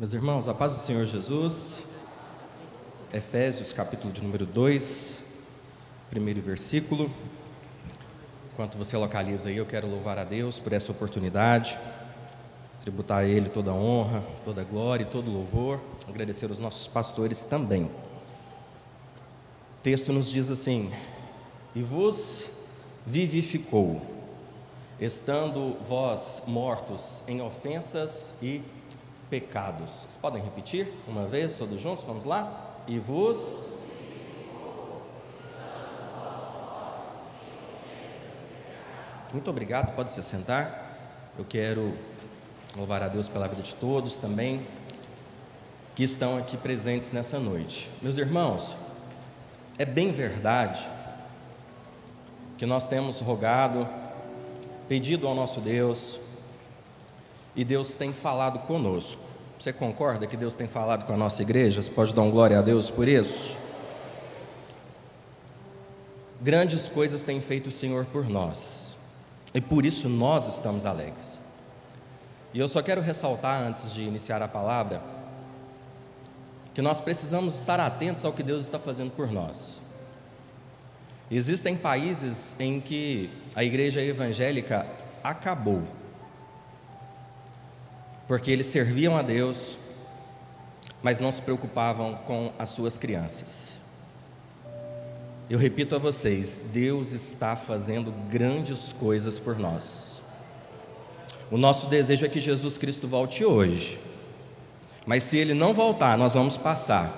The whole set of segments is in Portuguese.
Meus irmãos, a paz do Senhor Jesus. Efésios, capítulo de número 2, primeiro versículo. Enquanto você localiza aí, eu quero louvar a Deus por essa oportunidade, tributar a Ele toda a honra, toda a glória e todo o louvor, agradecer aos nossos pastores também. O texto nos diz assim: e vos vivificou, estando vós mortos em ofensas e pecados. Vocês podem repetir uma vez, todos juntos? Vamos lá? E vos... Muito obrigado, pode se sentar. Eu quero louvar a Deus pela vida de todos também que estão aqui presentes nessa noite. Meus irmãos, é bem verdade que nós temos rogado, pedido ao nosso Deus, e Deus tem falado conosco. Você concorda que Deus tem falado com a nossa igreja? Você pode dar um glória a Deus por isso? Grandes coisas tem feito o Senhor por nós, e por isso nós estamos alegres. E eu só quero ressaltar, antes de iniciar a palavra, que nós precisamos estar atentos ao que Deus está fazendo por nós. Existem países em que a igreja evangélica acabou, porque eles serviam a Deus, mas não se preocupavam com as suas crianças. Eu repito a vocês, Deus está fazendo grandes coisas por nós. O nosso desejo é que Jesus Cristo volte hoje, mas se Ele não voltar, nós vamos passar.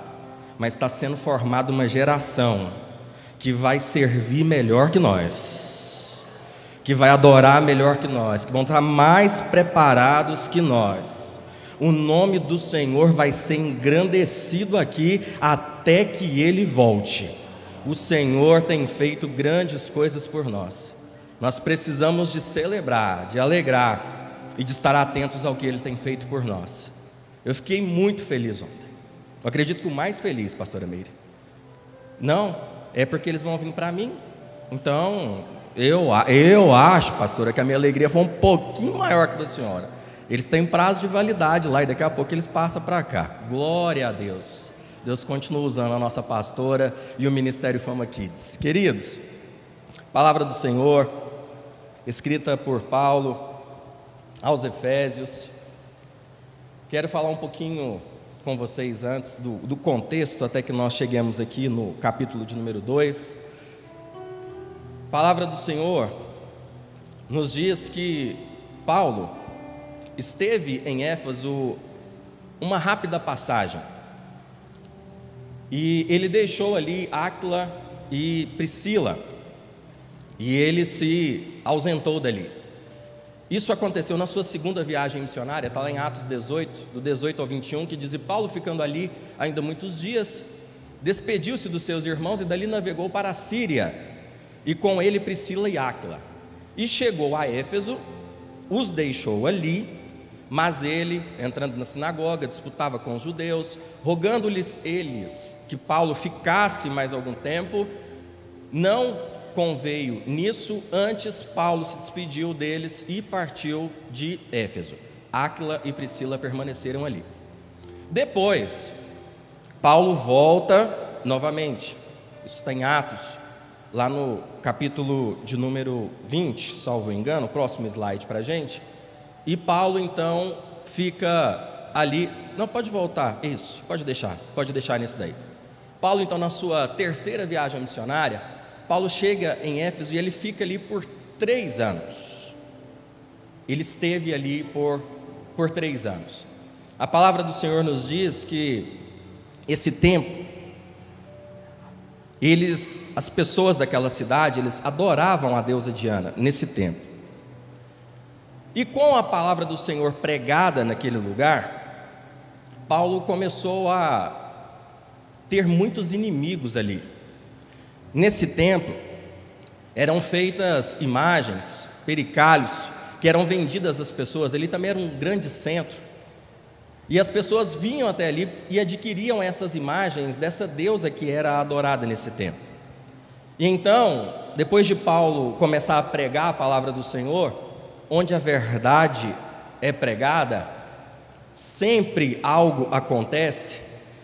Mas está sendo formada uma geração que vai servir melhor que nós, que vai adorar melhor que nós, que vão estar mais preparados que nós. O nome do Senhor vai ser engrandecido aqui até que Ele volte. O Senhor tem feito grandes coisas por nós. Nós precisamos de celebrar, de alegrar e de estar atentos ao que Ele tem feito por nós. Eu fiquei muito feliz ontem. Eu acredito que o mais feliz, pastora Meire. Não, é porque eles vão vir para mim. Então, eu acho, pastora, que a minha alegria foi um pouquinho maior que a da senhora. Eles têm prazo de validade lá e daqui a pouco eles passam para cá. Glória a Deus. Deus continua usando a nossa pastora e o Ministério Fama Kids. Queridos, palavra do Senhor, escrita por Paulo aos Efésios. Quero falar um pouquinho com vocês antes do contexto, até que nós cheguemos aqui no capítulo de número 2. A palavra do Senhor nos diz que Paulo esteve em Éfeso uma rápida passagem, e ele deixou ali Áquila e Priscila, e ele se ausentou dali. Isso aconteceu na sua segunda viagem missionária, está lá em Atos 18, do 18 ao 21, que diz: e Paulo, ficando ali ainda muitos dias, despediu-se dos seus irmãos e dali navegou para a Síria, e com ele Priscila e Áquila, e chegou a Éfeso, os deixou ali, mas ele, entrando na sinagoga, disputava com os judeus, rogando-lhes eles que Paulo ficasse mais algum tempo. Não conveio nisso, antes Paulo se despediu deles e partiu de Éfeso. Áquila e Priscila permaneceram ali. Depois, Paulo volta novamente. Isso está em Atos, lá no capítulo de número 20, salvo engano, próximo slide para a gente. E Paulo então fica ali. Não, pode voltar, isso, pode deixar nisso daí. Paulo então, na sua terceira viagem missionária, Paulo chega em Éfeso e ele fica ali por 3 anos. Ele esteve ali por 3 anos. A palavra do Senhor nos diz que esse tempo, as pessoas daquela cidade, eles adoravam a deusa Diana nesse tempo. E com a palavra do Senhor pregada naquele lugar, Paulo começou a ter muitos inimigos ali. Nesse templo, eram feitas imagens, pericalhos, que eram vendidas às pessoas. Ali também era um grande centro, e as pessoas vinham até ali e adquiriam essas imagens dessa deusa que era adorada nesse templo. E então, depois de Paulo começar a pregar a palavra do Senhor, onde a verdade é pregada, sempre algo acontece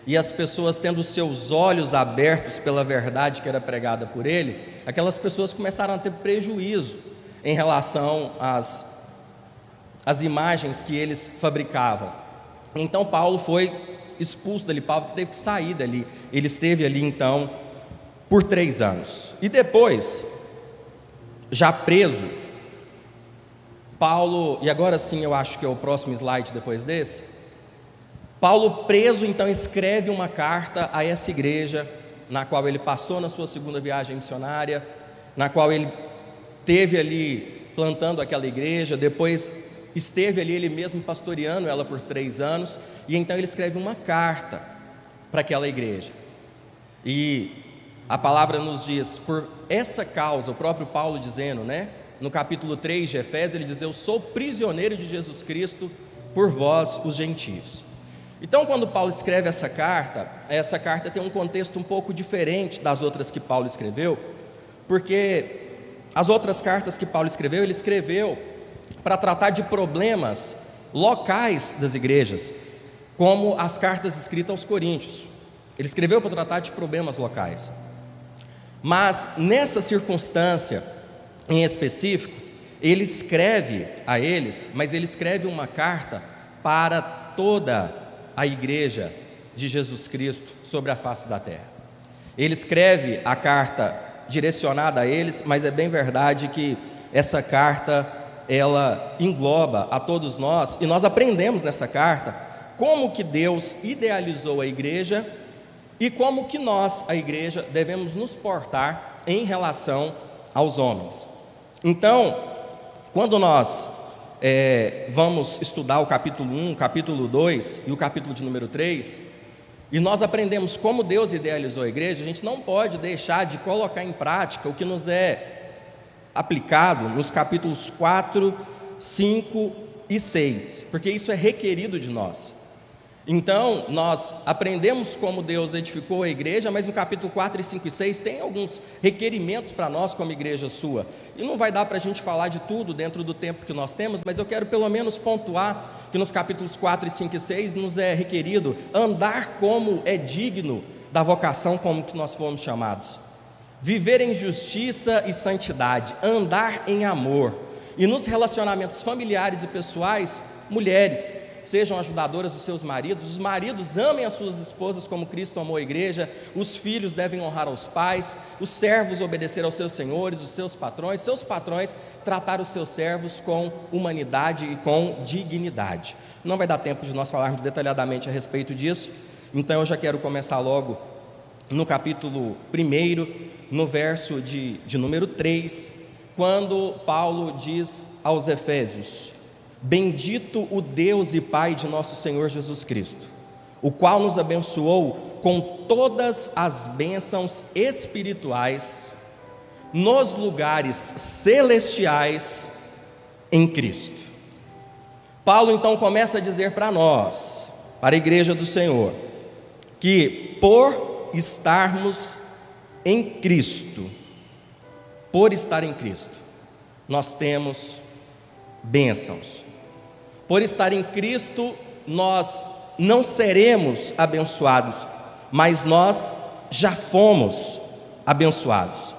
e as pessoas tendo seus olhos abertos pela verdade que era pregada por ele, aquelas pessoas começaram a ter prejuízo em relação às imagens que eles fabricavam. Então Paulo foi expulso dali, Paulo teve que sair dali. Ele esteve ali então por 3 anos. E depois, já preso, Paulo, e agora sim eu acho que é o próximo slide depois desse, Paulo preso então escreve uma carta a essa igreja, na qual ele passou na sua segunda viagem missionária, na qual ele teve ali plantando aquela igreja, depois esteve ali ele mesmo pastoreando ela por 3 anos, e então ele escreve uma carta para aquela igreja, e a palavra nos diz, por essa causa, o próprio Paulo dizendo, no capítulo 3 de Efésios, ele diz: eu sou prisioneiro de Jesus Cristo por vós, os gentios. Então, quando Paulo escreve essa carta tem um contexto um pouco diferente das outras que Paulo escreveu, porque as outras cartas que Paulo escreveu, ele escreveu para tratar de problemas locais das igrejas, como as cartas escritas aos Coríntios. Ele escreveu para tratar de problemas locais. Mas nessa circunstância em específico, ele escreve a eles, mas ele escreve uma carta para toda a igreja de Jesus Cristo sobre a face da terra. Ele escreve a carta direcionada a eles, mas é bem verdade que essa carta, ela engloba a todos nós, e nós aprendemos nessa carta como que Deus idealizou a igreja e como que nós, a igreja, devemos nos portar em relação aos homens. Então, quando nós vamos estudar o capítulo 1, capítulo 2 e o capítulo de número 3, e nós aprendemos como Deus idealizou a igreja, a gente não pode deixar de colocar em prática o que nos é aplicado nos capítulos 4, 5 e 6, porque isso é requerido de nós. Então, nós aprendemos como Deus edificou a igreja, mas no capítulo 4, 5 e 6 tem alguns requerimentos para nós como igreja sua. E não vai dar para a gente falar de tudo dentro do tempo que nós temos, mas eu quero pelo menos pontuar que nos capítulos 4, 5 e 6 nos é requerido andar como é digno da vocação como que nós fomos chamados. Viver em justiça e santidade, andar em amor. E nos relacionamentos familiares e pessoais, mulheres, sejam ajudadoras dos seus maridos, os maridos amem as suas esposas como Cristo amou a igreja, os filhos devem honrar aos pais, os servos obedecer aos seus senhores, os seus patrões tratar os seus servos com humanidade e com dignidade. Não vai dar tempo de nós falarmos detalhadamente a respeito disso, então eu já quero começar logo no capítulo 1, no verso de número 3, quando Paulo diz aos Efésios: bendito o Deus e Pai de nosso Senhor Jesus Cristo, o qual nos abençoou com todas as bênçãos espirituais nos lugares celestiais em Cristo. Paulo então começa a dizer para nós, para a igreja do Senhor, que por estarmos em Cristo, por estar em Cristo, nós temos bênçãos. Por estar em Cristo, nós não seremos abençoados, mas nós já fomos abençoados.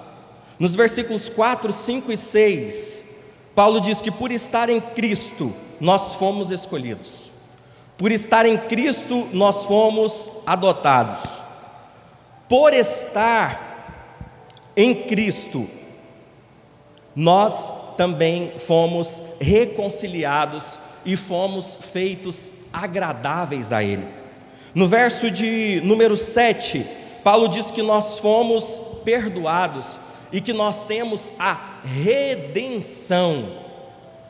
Nos versículos 4, 5 e 6, Paulo diz que por estar em Cristo, nós fomos escolhidos. Por estar em Cristo, nós fomos adotados. Por estar em Cristo, nós também fomos reconciliados e fomos feitos agradáveis a Ele. No verso de número 7, Paulo diz que nós fomos perdoados e que nós temos a redenção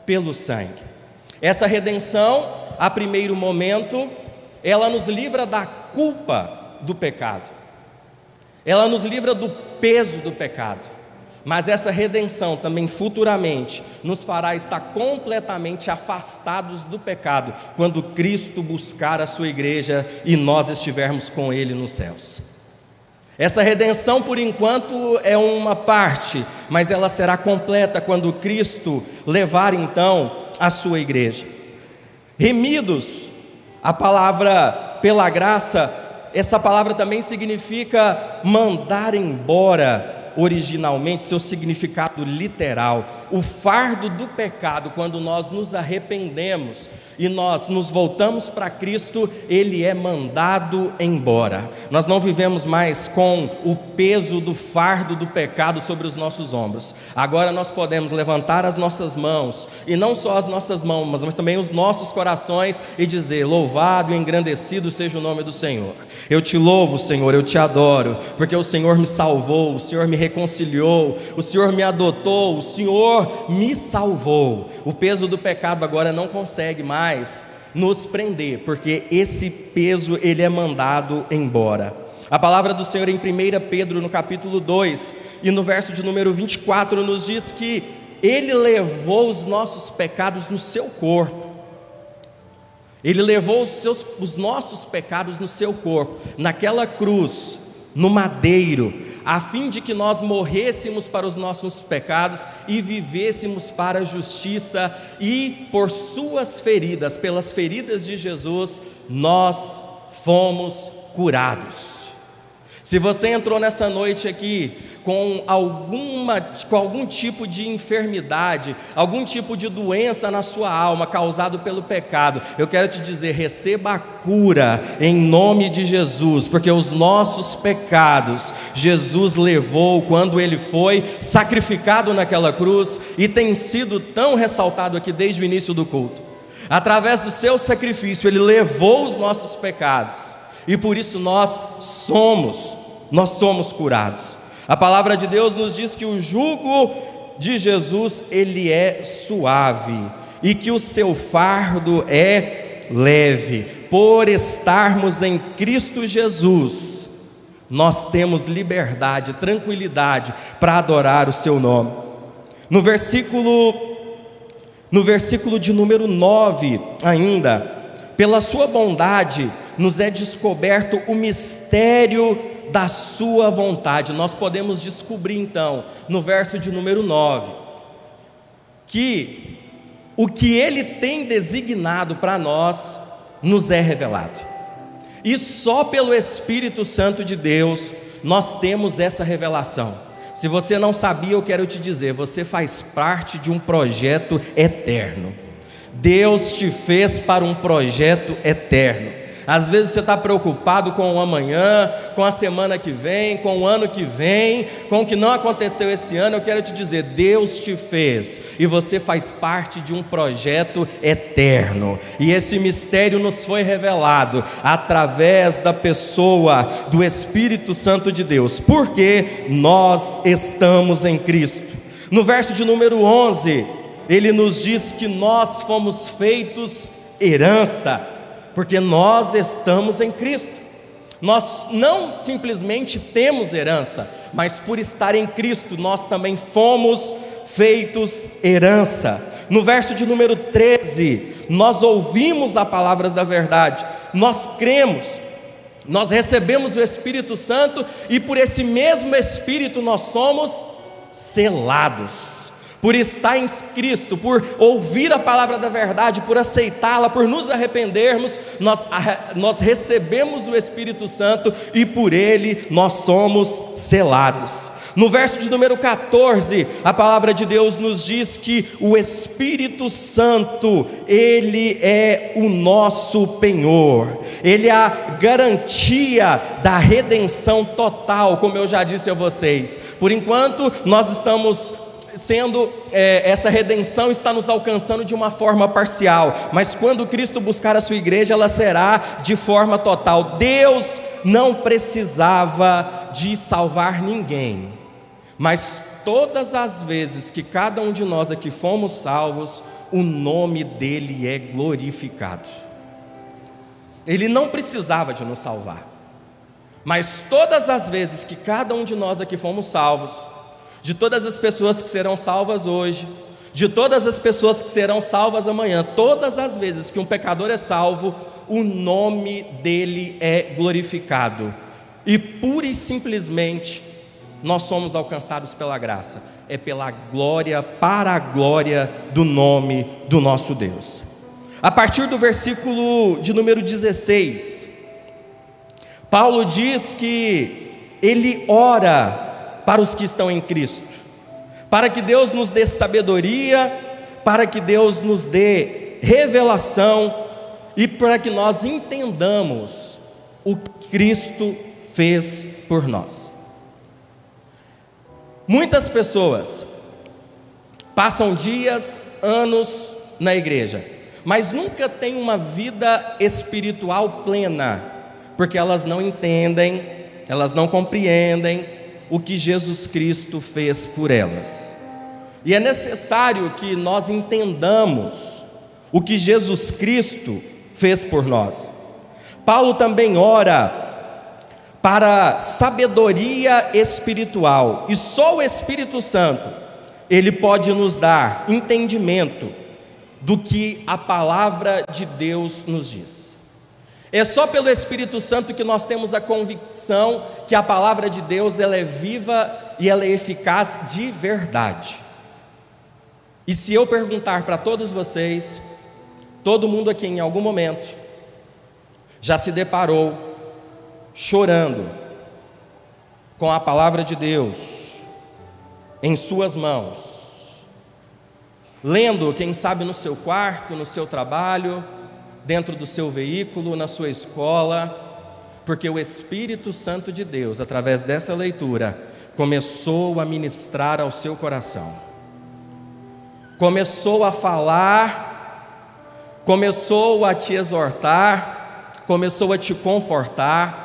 pelo sangue. Essa redenção, a primeiro momento, ela nos livra da culpa do pecado, ela nos livra do peso do pecado. Mas essa redenção também futuramente nos fará estar completamente afastados do pecado quando Cristo buscar a sua igreja e nós estivermos com Ele nos céus. Essa redenção por enquanto é uma parte, mas ela será completa quando Cristo levar então a sua igreja. Remidos A palavra pela graça, essa palavra também significa mandar embora. Originalmente, seu significado literal, o fardo do pecado. Quando nós nos arrependemos e nós nos voltamos para Cristo, ele é mandado embora. Nós não vivemos mais com o peso do fardo do pecado sobre os nossos ombros. Agora nós podemos levantar as nossas mãos, e não só as nossas mãos, mas também os nossos corações, e dizer: louvado e engrandecido seja o nome do Senhor. Eu te louvo, Senhor, eu te adoro, porque o Senhor me salvou, o Senhor me reconciliou, o Senhor me adotou, o Senhor me salvou. O peso do pecado agora não consegue mais nos prender, porque esse peso ele é mandado embora. A palavra do Senhor em 1 Pedro, no capítulo 2, e no verso de número 24, nos diz que ele levou os nossos pecados no seu corpo. Ele levou os nossos pecados no seu corpo, naquela cruz, no madeiro, a fim de que nós morrêssemos para os nossos pecados e vivêssemos para a justiça, e por suas feridas, pelas feridas de Jesus, nós fomos curados. Se você entrou nessa noite aqui com algum tipo de enfermidade, algum tipo de doença na sua alma causado pelo pecado, eu quero te dizer: receba a cura em nome de Jesus, porque os nossos pecados Jesus levou quando ele foi sacrificado naquela cruz, e tem sido tão ressaltado aqui desde o início do culto. Através do seu sacrifício ele levou os nossos pecados, e por isso nós somos curados. A palavra de Deus nos diz que o jugo de Jesus ele é suave, e que o seu fardo é leve. Por estarmos em Cristo Jesus, nós temos liberdade, tranquilidade para adorar o seu nome. No versículo de número 9 ainda: pela sua bondade nos é descoberto o mistério da sua vontade. Nós podemos descobrir então, no verso de número 9, que o que ele tem designado para nós nos é revelado, e só pelo Espírito Santo de Deus nós temos essa revelação. Se você não sabia, eu quero te dizer: você faz parte de um projeto eterno. Deus te fez para um projeto eterno. Às vezes você está preocupado com o amanhã, com a semana que vem, com o ano que vem, com o que não aconteceu esse ano. Eu quero te dizer: Deus te fez, e você faz parte de um projeto eterno, e esse mistério nos foi revelado através da pessoa do Espírito Santo de Deus, porque nós estamos em Cristo. No verso de número 11, ele nos diz que nós fomos feitos herança, porque nós estamos em Cristo. Nós não simplesmente temos herança, mas por estar em Cristo nós também fomos feitos herança. No verso de número 13, nós ouvimos a palavra da verdade, nós cremos, nós recebemos o Espírito Santo, e por esse mesmo Espírito nós somos selados. Por estar em Cristo, por ouvir a palavra da verdade, por aceitá-la, por nos arrependermos, nós recebemos o Espírito Santo, e por ele nós somos selados. No verso de número 14, a palavra de Deus nos diz que o Espírito Santo, ele é o nosso penhor, ele é a garantia da redenção total, como eu já disse a vocês. Por enquanto nós estamos essa redenção está nos alcançando de uma forma parcial, mas quando Cristo buscar a sua igreja, ela será de forma total. Deus não precisava de salvar ninguém, mas todas as vezes que cada um de nós aqui fomos salvos, o nome dele é glorificado. Ele não precisava de nos salvar, mas todas as vezes que cada um de nós aqui fomos salvos, de todas as pessoas que serão salvas hoje, de todas as pessoas que serão salvas amanhã, todas as vezes que um pecador é salvo, o nome dele é glorificado, e pura e simplesmente nós somos alcançados pela graça, é pela glória, para a glória do nome do nosso Deus. A partir do versículo de número 16, Paulo diz que ele ora para os que estão em Cristo, para que Deus nos dê sabedoria, para que Deus nos dê revelação e para que nós entendamos o que Cristo fez por nós. Muitas pessoas passam dias, anos na igreja, mas nunca têm uma vida espiritual plena, porque elas não entendem, elas não compreendem o que Jesus Cristo fez por elas. E é necessário que nós entendamos o que Jesus Cristo fez por nós. Paulo também ora para sabedoria espiritual, e só o Espírito Santo, ele pode nos dar entendimento do que a palavra de Deus nos diz. É só pelo Espírito Santo que nós temos a convicção que a palavra de Deus ela é viva e ela é eficaz de verdade. E se eu perguntar para todos vocês, todo mundo aqui em algum momento já se deparou chorando com a palavra de Deus em suas mãos, lendo, quem sabe no seu quarto, no seu trabalho, dentro do seu veículo, na sua escola, porque o Espírito Santo de Deus, através dessa leitura, começou a ministrar ao seu coração, começou a falar, começou a te exortar, começou a te confortar,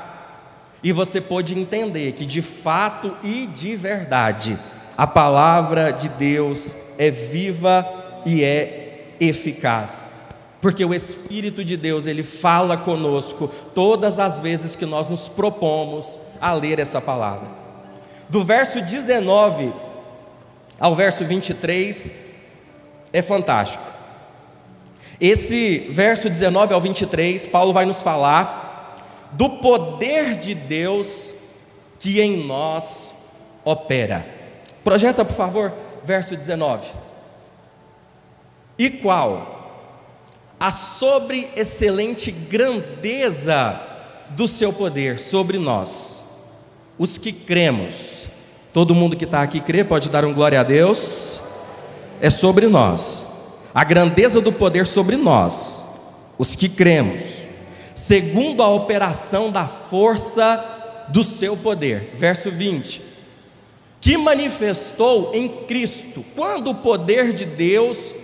e você pôde entender que de fato e de verdade a palavra de Deus é viva e é eficaz, porque o Espírito de Deus ele fala conosco todas as vezes que nós nos propomos a ler essa palavra. Do verso 19 ao verso 23 é fantástico. Esse verso 19 ao 23, Paulo vai nos falar do poder de Deus que em nós opera. Projeta, por favor, verso 19. E qual a sobre-excelente grandeza do seu poder sobre nós, os que cremos. Todo mundo que está aqui crê, pode dar um glória a Deus. É sobre nós, a grandeza do poder sobre nós, os que cremos, segundo a operação da força do seu poder. Verso 20, que manifestou em Cristo, quando o poder de Deus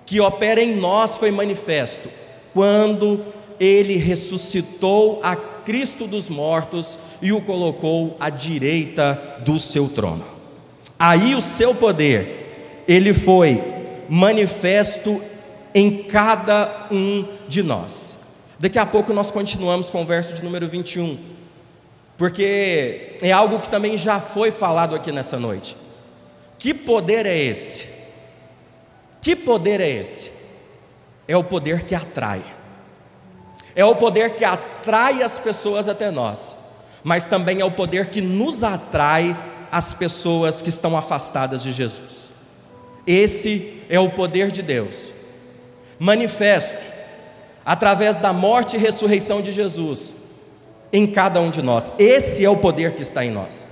que opera em nós foi manifesto, quando Ele ressuscitou a Cristo dos mortos e o colocou à direita do seu trono. Aí o seu poder, Ele foi manifesto em cada um de nós. Daqui a pouco nós continuamos com o verso de número 21, porque é algo que também já foi falado aqui nessa noite. Que poder é esse? Que poder é esse? É o poder que atrai. É o poder que atrai as pessoas até nós, mas também é o poder que nos atrai as pessoas que estão afastadas de Jesus. Esse é o poder de Deus, manifesto através da morte e ressurreição de Jesus em cada um de nós. Esse é o poder que está em nós.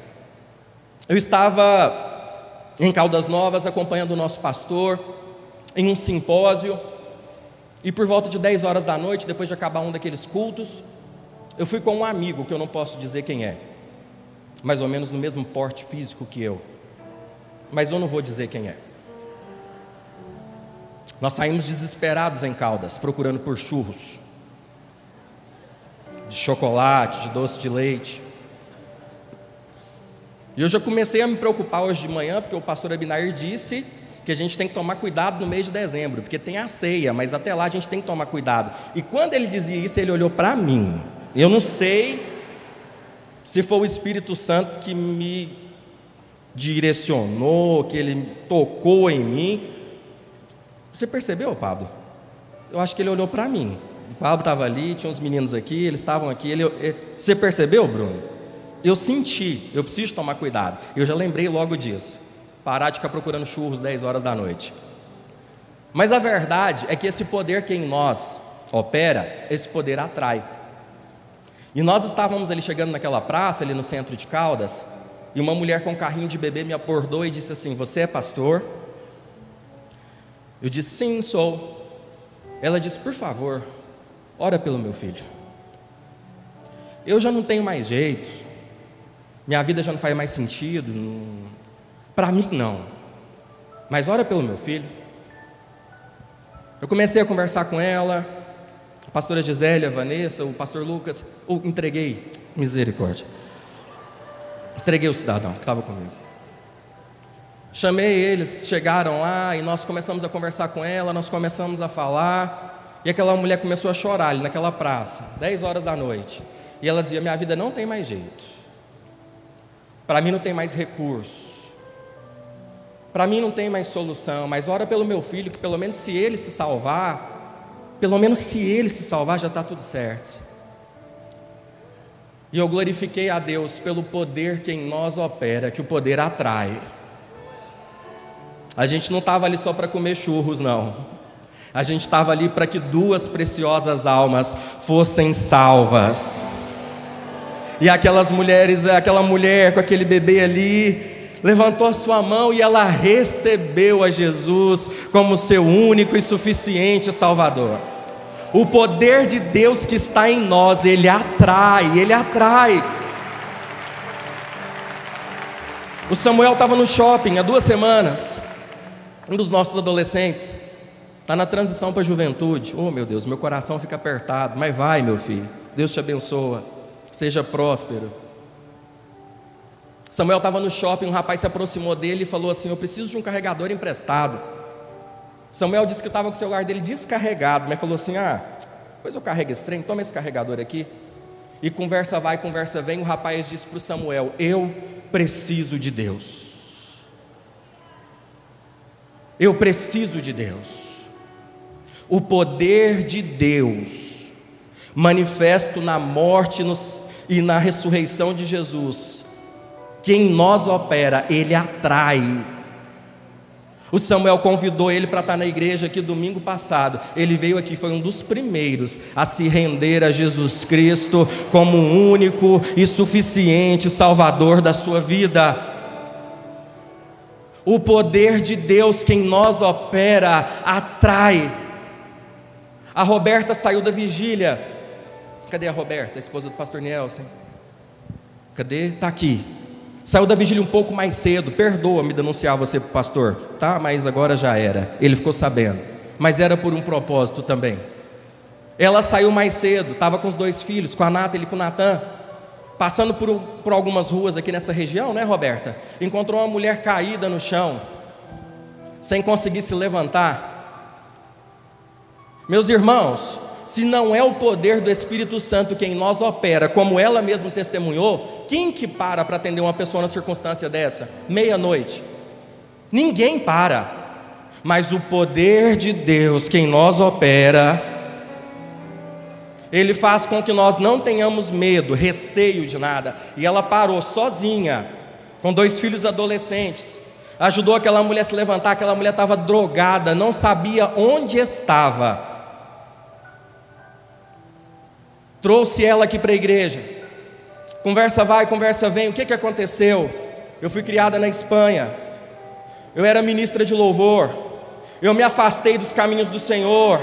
Eu estava em Caldas Novas acompanhando o nosso pastor em um simpósio, e por volta de 10 horas da noite, depois de acabar um daqueles cultos, eu fui com um amigo, que eu não posso dizer quem é, mais ou menos no mesmo porte físico que eu, mas eu não vou dizer quem é. Nós saímos desesperados em Caldas, procurando por churros, de chocolate, de doce de leite. E eu já comecei a me preocupar hoje de manhã, porque o pastor Abinair disse que a gente tem que tomar cuidado no mês de dezembro, porque tem a ceia, mas até lá a gente tem que tomar cuidado. E quando ele dizia isso, ele olhou para mim. Eu não sei se foi o Espírito Santo que me direcionou, que ele tocou em mim. Você percebeu, Pablo? Eu acho que ele olhou para mim. O Pablo estava ali, tinha uns meninos aqui, eles estavam aqui. Você percebeu, Bruno? Eu senti, eu preciso tomar cuidado. Eu já lembrei logo disso. Parar de ficar procurando churros 10 horas da noite. Mas a verdade é que esse poder que em nós opera, esse poder atrai. E nós estávamos ali chegando naquela praça, ali no centro de Caldas, e uma mulher com um carrinho de bebê me abordou e disse assim: você é pastor? Eu disse: sim, sou. Ela disse: por favor, ora pelo meu filho. Eu já não tenho mais jeito, minha vida já não faz mais sentido, para mim não, mas ora pelo meu filho. Eu comecei a conversar com ela, a pastora Gisélia, a Vanessa, o pastor Lucas, entreguei, misericórdia, entreguei o cidadão que estava comigo. Chamei eles, chegaram lá e nós começamos a conversar com ela, nós começamos a falar, e aquela mulher começou a chorar ali naquela praça, 10 horas da noite, e ela dizia: minha vida não tem mais jeito, para mim não tem mais recurso, para mim não tem mais solução, mas ora pelo meu filho, que pelo menos se ele se salvar, já está tudo certo. E eu glorifiquei a Deus pelo poder que em nós opera, que o poder atrai. A gente não estava ali só para comer churros, não. A gente estava ali para que 2 preciosas almas fossem salvas. E aquela mulher com aquele bebê ali, levantou a sua mão e ela recebeu a Jesus como seu único e suficiente Salvador. O poder de Deus que está em nós, Ele atrai. O Samuel estava no shopping há 2 semanas, um dos nossos adolescentes, está na transição para a juventude. Oh meu Deus, meu coração fica apertado, mas vai meu filho, Deus te abençoa, seja próspero. Samuel estava no shopping, um rapaz se aproximou dele e falou assim: eu preciso de um carregador emprestado. Samuel disse que estava com o celular dele descarregado, mas falou assim: pois eu carrego esse trem, toma esse carregador aqui. E conversa vai, conversa vem, o rapaz disse para o Samuel: eu preciso de Deus. Eu preciso de Deus. O poder de Deus, manifesto na morte e na ressurreição de Jesus, que em nós opera, ele atrai. O Samuel convidou ele para estar na igreja aqui domingo passado. Ele veio aqui, foi um dos primeiros a se render a Jesus Cristo como um único e suficiente Salvador da sua vida. O poder de Deus que em nós opera atrai. A Roberta saiu da vigília. Cadê a Roberta, a esposa do pastor Nielsen? Cadê? Está aqui. Saiu da vigília um pouco mais cedo. Perdoa-me denunciar você para o pastor, tá? Mas agora já era. Ele ficou sabendo. Mas era por um propósito também. Ela saiu mais cedo, estava com os 2 filhos, com a Nathalie e com o Natan, passando por algumas ruas aqui nessa região, né, Roberta? Encontrou uma mulher caída no chão, sem conseguir se levantar. Meus irmãos, se não é o poder do Espírito Santo que em nós opera, como ela mesma testemunhou, quem que para atender uma pessoa numa circunstância dessa? Meia-noite. Ninguém para. Mas o poder de Deus que em nós opera, Ele faz com que nós não tenhamos medo, receio de nada. E ela parou sozinha, com 2 filhos adolescentes, ajudou aquela mulher a se levantar. Aquela mulher estava drogada, não sabia onde estava. Trouxe ela aqui para a igreja. Conversa vai, conversa vem. O que aconteceu? Eu fui criada na Espanha, eu era ministra de louvor, eu me afastei dos caminhos do Senhor,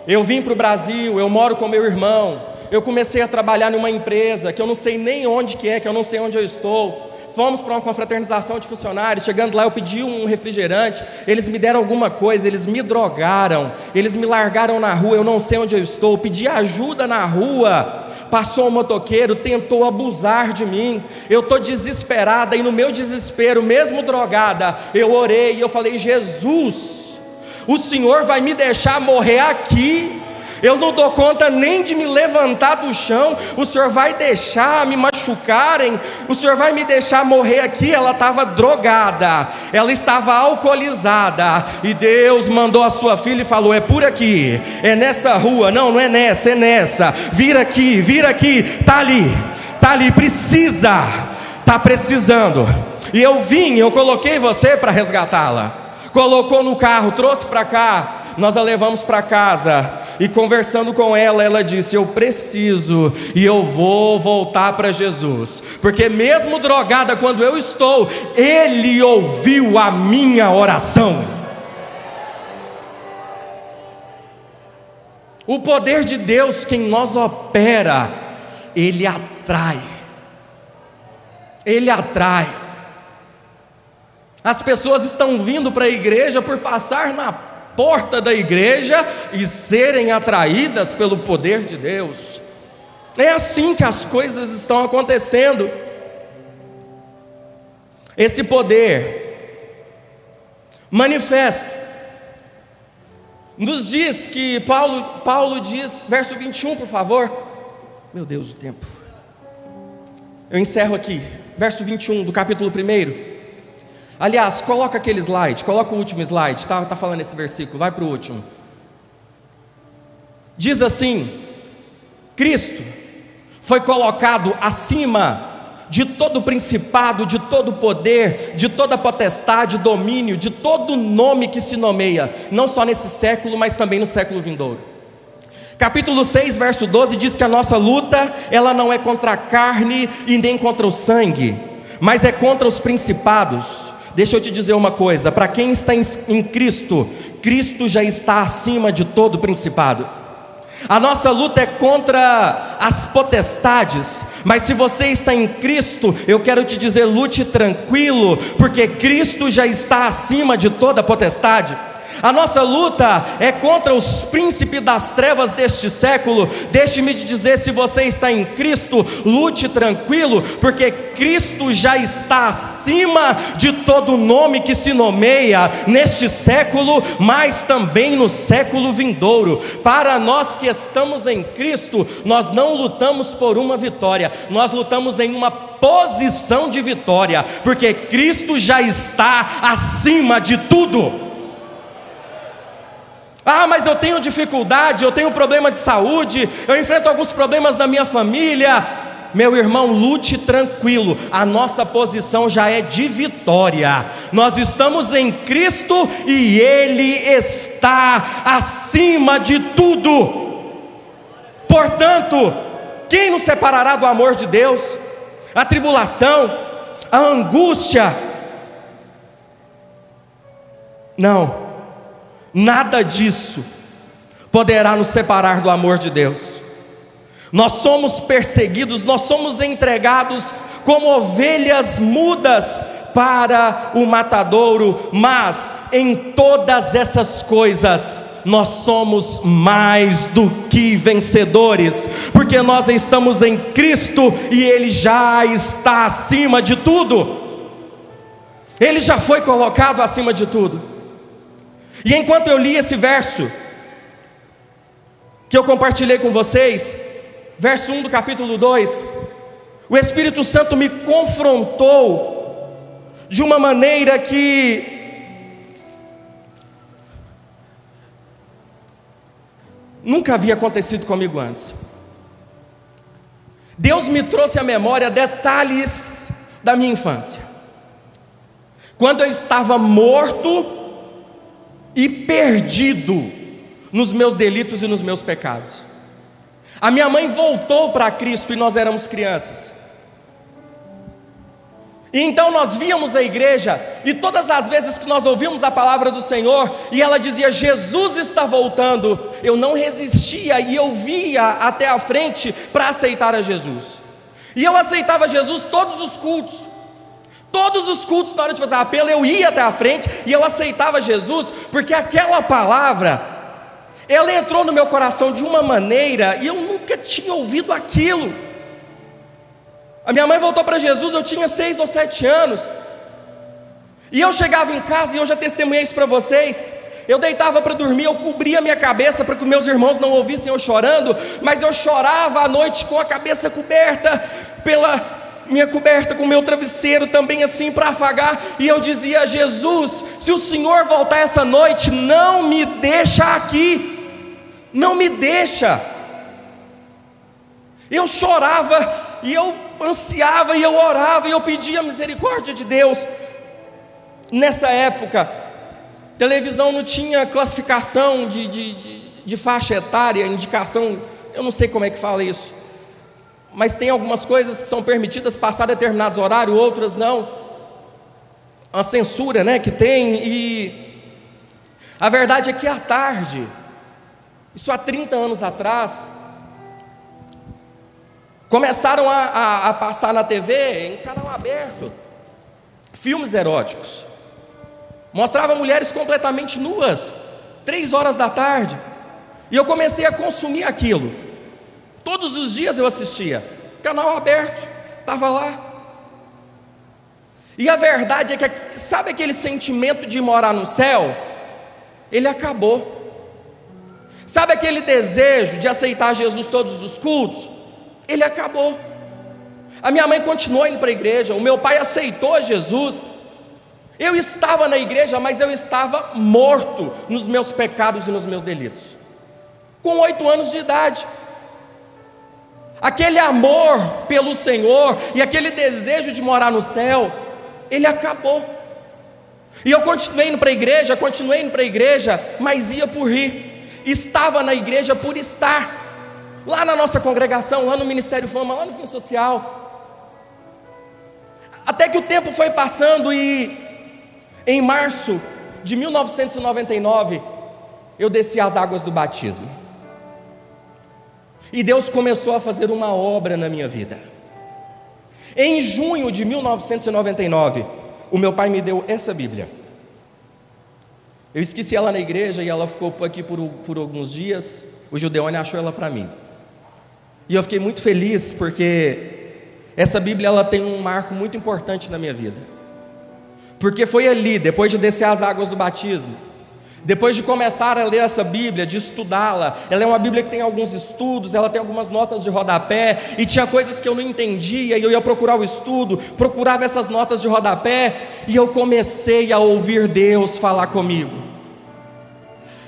eu vim para o Brasil, eu moro com meu irmão, eu comecei a trabalhar numa empresa que eu não sei nem onde que eu não sei onde eu estou. Fomos para uma confraternização de funcionários. Chegando lá eu pedi um refrigerante, eles me deram alguma coisa, eles me drogaram, eles me largaram na rua, eu não sei onde eu estou. Pedi ajuda na rua, passou um motoqueiro, tentou abusar de mim. Eu estou desesperada, e no meu desespero, mesmo drogada, eu orei e eu falei: Jesus, o Senhor vai me deixar morrer aqui? Eu não dou conta nem de me levantar do chão. O Senhor vai deixar me machucarem? O Senhor vai me deixar morrer aqui? Ela estava drogada, ela estava alcoolizada, e Deus mandou a sua filha e falou: é por aqui, é nessa rua. Não, não é nessa, é nessa. Vira aqui, está ali, precisa, está precisando. E eu coloquei você para resgatá-la. Colocou no carro, trouxe para cá. nós a levamos para casa, e conversando com ela, ela disse: eu preciso e eu vou voltar para Jesus, porque mesmo drogada quando eu estou, Ele ouviu a minha oração. O poder de Deus, quem nós opera, Ele atrai. Ele atrai. As pessoas estão vindo para a igreja por passar na porta da igreja e serem atraídas pelo poder de Deus. É assim que as coisas estão acontecendo. Esse poder manifesto nos diz que Paulo diz, verso 21, por favor. Meu Deus, o tempo. Eu encerro aqui, verso 21 do capítulo 1. Aliás, coloca aquele slide, coloca o último slide, tá falando esse versículo, vai para o último. Diz assim: Cristo foi colocado acima de todo principado, de todo poder, de toda potestade, domínio, de todo nome que se nomeia, não só nesse século, mas também no século vindouro. Capítulo 6, verso 12 diz que a nossa luta, ela não é contra a carne e nem contra o sangue, mas é contra os principados. Deixa eu te dizer uma coisa, para quem está em Cristo, Cristo já está acima de todo principado. A nossa luta é contra as potestades, mas se você está em Cristo, eu quero te dizer, lute tranquilo, porque Cristo já está acima de toda potestade. A nossa luta é contra os príncipes das trevas deste século. Deixe-me te dizer, se você está em Cristo, lute tranquilo, porque Cristo já está acima de todo nome que se nomeia neste século, mas também no século vindouro. Para nós que estamos em Cristo, nós não lutamos por uma vitória, nós lutamos em uma posição de vitória, porque Cristo já está acima de tudo. Ah, mas eu tenho dificuldade, eu tenho problema de saúde, eu enfrento alguns problemas na minha família. Meu irmão, lute tranquilo, a nossa posição já é de vitória. Nós estamos em Cristo e Ele está acima de tudo. Portanto, quem nos separará do amor de Deus? A tribulação, a angústia? Não. Nada disso poderá nos separar do amor de Deus. Nós somos perseguidos, nós somos entregados como ovelhas mudas para o matadouro, mas em todas essas coisas nós somos mais do que vencedores, porque nós estamos em Cristo e Ele já está acima de tudo. Ele já foi colocado acima de tudo. E enquanto eu li esse verso, que eu compartilhei com vocês, verso 1 do capítulo 2, o Espírito Santo me confrontou de uma maneira que nunca havia acontecido comigo antes. Deus me trouxe à memória detalhes da minha infância, quando eu estava morto e perdido nos meus delitos e nos meus pecados. A minha mãe voltou para Cristo e nós éramos crianças. E então nós víamos a igreja, e todas as vezes que nós ouvimos a palavra do Senhor, e ela dizia: Jesus está voltando, eu não resistia, e eu via até a frente para aceitar a Jesus. E eu aceitava Jesus todos os cultos. Todos os cultos, na hora de fazer apelo, eu ia até a frente e eu aceitava Jesus, porque aquela palavra, ela entrou no meu coração de uma maneira, e eu nunca tinha ouvido aquilo. A minha mãe voltou para Jesus, eu tinha 6 ou 7 anos, e eu chegava em casa, e eu já testemunhei isso para vocês, eu deitava para dormir, eu cobria a minha cabeça para que meus irmãos não ouvissem eu chorando, mas eu chorava à noite com a cabeça coberta pela minha coberta, com o meu travesseiro também assim para afagar, e eu dizia: Jesus, se o Senhor voltar essa noite, não me deixa aqui, não me deixa. Eu chorava, e eu ansiava, e eu orava, e eu pedia a misericórdia de Deus. Nessa época, Televisão não tinha classificação de faixa etária, indicação, eu não sei como é que fala isso, mas tem algumas coisas que são permitidas passar determinados horários, outras não. Uma censura, né, que tem. E a verdade é que à tarde, isso há 30 anos atrás, começaram a passar na TV, em canal aberto, filmes eróticos. Mostrava mulheres completamente nuas, 3 horas da tarde. E eu comecei a consumir aquilo. Todos os dias eu assistia, canal aberto, estava lá. E a verdade é que, sabe aquele sentimento de morar no céu? Ele acabou. Sabe aquele desejo de aceitar Jesus todos os cultos? Ele acabou. A minha mãe continuou indo para a igreja, o meu pai aceitou Jesus. Eu estava na igreja, mas eu estava morto nos meus pecados e nos meus delitos. Com 8 anos de idade. Aquele amor pelo Senhor e aquele desejo de morar no céu, ele acabou. E eu continuei indo para a igreja, mas ia por ir. Estava na igreja por estar. Lá na nossa congregação, lá no Ministério Fama, lá no Fim Social. Até que o tempo foi passando e em março de 1999, eu desci as águas do batismo. E Deus começou a fazer uma obra na minha vida. Em junho de 1999, o meu pai me deu essa Bíblia. Eu esqueci ela na igreja e ela ficou aqui por alguns dias. O Judeone achou ela para mim. E eu fiquei muito feliz porque essa Bíblia ela tem um marco muito importante na minha vida. Porque foi ali, depois de descer as águas do batismo, depois de começar a ler essa Bíblia, de estudá-la, ela é uma Bíblia que tem alguns estudos, ela tem algumas notas de rodapé, e tinha coisas que eu não entendia, e eu ia procurar o estudo, procurava essas notas de rodapé, e eu comecei a ouvir Deus falar comigo.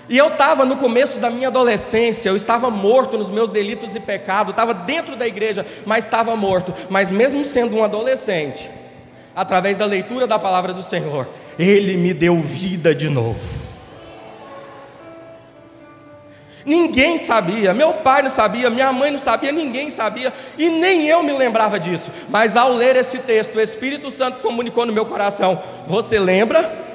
E eu estava no começo da minha adolescência, eu estava morto nos meus delitos e pecados, estava dentro da igreja, mas estava morto. Mas mesmo sendo um adolescente, através da leitura da palavra do Senhor, Ele me deu vida de novo. Ninguém sabia, meu pai não sabia, minha mãe não sabia, ninguém sabia, e nem eu me lembrava disso. Mas ao ler esse texto, o Espírito Santo comunicou no meu coração: você lembra?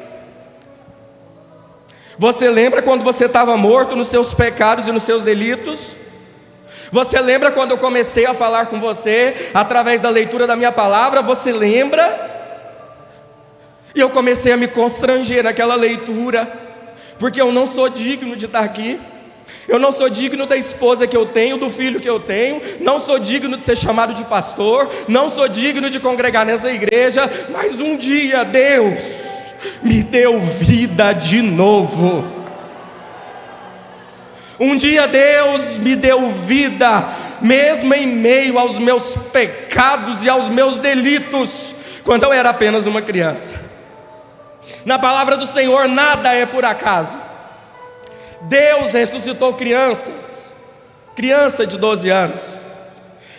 Você lembra quando você estava morto nos seus pecados e nos seus delitos? Você lembra quando eu comecei a falar com você, através da leitura da minha palavra? Você lembra? E eu comecei a me constranger naquela leitura, porque eu não sou digno de estar aqui. Eu não sou digno da esposa que eu tenho, do filho que eu tenho, não sou digno de ser chamado de pastor, não sou digno de congregar nessa igreja, mas um dia Deus me deu vida de novo. Um dia Deus me deu vida, mesmo em meio aos meus pecados e aos meus delitos, quando eu era apenas uma criança. Na palavra do Senhor nada é por acaso. Deus ressuscitou crianças, criança de 12 anos.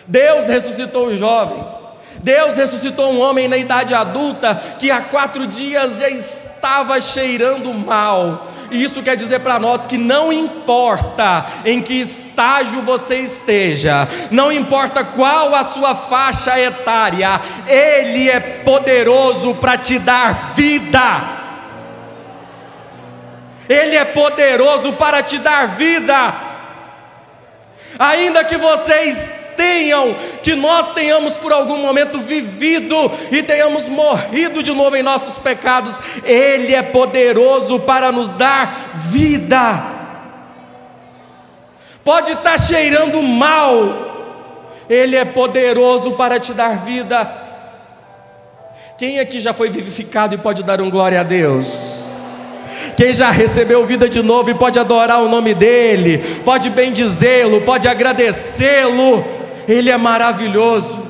Deus ressuscitou um jovem. Deus ressuscitou um homem na idade adulta que há 4 dias já estava cheirando mal. E isso quer dizer para nós que não importa em que estágio você esteja, não importa qual a sua faixa etária, Ele é poderoso para te dar vida. Ele é poderoso para te dar vida. Ainda que vocês que nós tenhamos por algum momento vivido e tenhamos morrido de novo em nossos pecados, Ele é poderoso para nos dar vida. Pode estar cheirando mal, Ele é poderoso para te dar vida. Quem aqui já foi vivificado e pode dar um glória a Deus? Quem já recebeu vida de novo e pode adorar o nome dEle, pode bendizê-lo, pode agradecê-lo. Ele é maravilhoso.